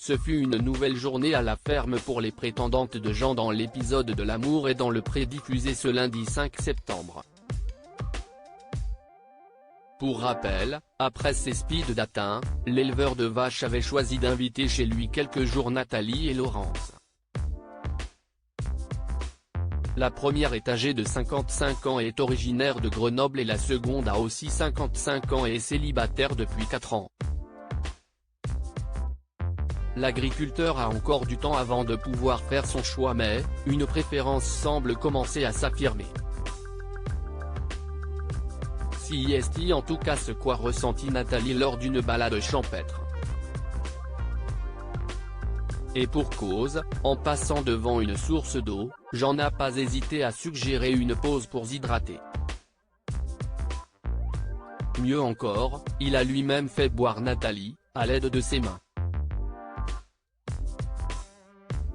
ce fut une nouvelle journée à la ferme pour les prétendantes de Jean dans l'épisode de L'amour est dans le pré diffusé ce lundi 5 septembre. Pour rappel, après ses speed datings, l'éleveur de vaches avait choisi d'inviter chez lui quelques jours Nathalie et Laurence. La première est âgée de 55 ans et est originaire de Grenoble et la seconde a aussi 55 ans et est célibataire depuis 4 ans. L'agriculteur a encore du temps avant de pouvoir faire son choix mais, une préférence semble commencer à s'affirmer. Si est en tout cas ce qu'a ressenti Nathalie lors d'une balade champêtre. Et pour cause, en passant devant une source d'eau, Jean n'a pas hésité à suggérer une pause pour s'hydrater. Mieux encore, il a lui-même fait boire Nathalie, à l'aide de ses mains.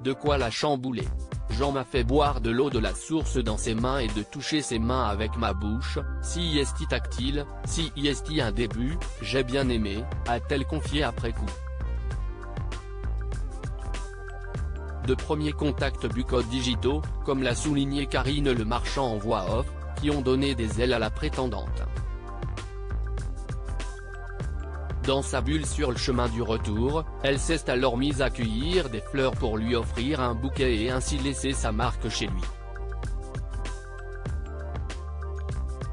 De quoi la chambouler. Jean m'a fait boire de l'eau de la source dans ses mains et de toucher ses mains avec ma bouche, si est tactile, si est un début, j'ai bien aimé, a-t-elle confié après coup. De premiers contacts bucco digitaux, comme l'a souligné Karine Le Marchand en voix off, qui ont donné des ailes à la prétendante. Dans sa bulle sur le chemin du retour, elle s'est alors mise à cueillir des fleurs pour lui offrir un bouquet et ainsi laisser sa marque chez lui.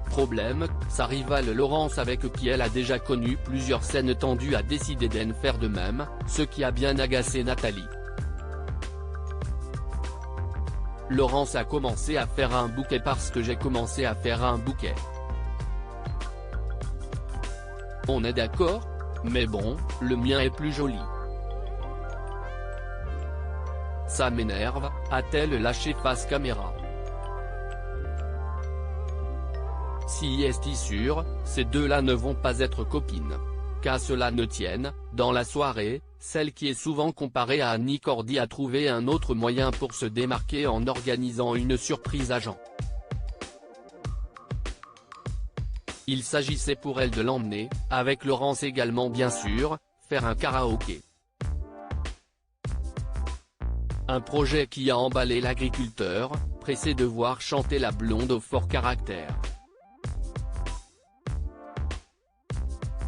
Problème, sa rivale Laurence avec qui elle a déjà connu plusieurs scènes tendues a décidé d'en faire de même, ce qui a bien agacé Nathalie. Laurence a commencé à faire un bouquet parce que j'ai commencé à faire un bouquet. On est d'accord ? Mais bon, le mien est plus joli. Ça m'énerve, a-t-elle lâché face caméra. Si est sûr, ces deux-là ne vont pas être copines. Qu'à cela ne tienne, dans la soirée, celle qui est souvent comparée à Annie Cordy a trouvé un autre moyen pour se démarquer en organisant une surprise à Jean. Il s'agissait pour elle de l'emmener, avec Laurence également bien sûr, faire un karaoké. Un projet qui a emballé l'agriculteur, pressé de voir chanter la blonde au fort caractère.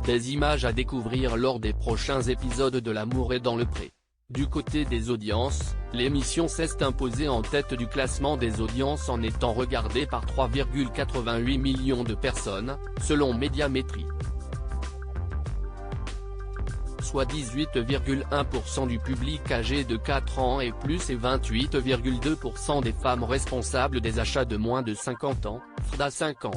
Des images à découvrir lors des prochains épisodes de L'amour est dans le pré. Du côté des audiences, l'émission s'est imposée en tête du classement des audiences en étant regardée par 3,88 millions de personnes, selon Médiamétrie. Soit 18,1% du public âgé de 4 ans et plus et 28,2% des femmes responsables des achats de moins de 50 ans, FDA 50.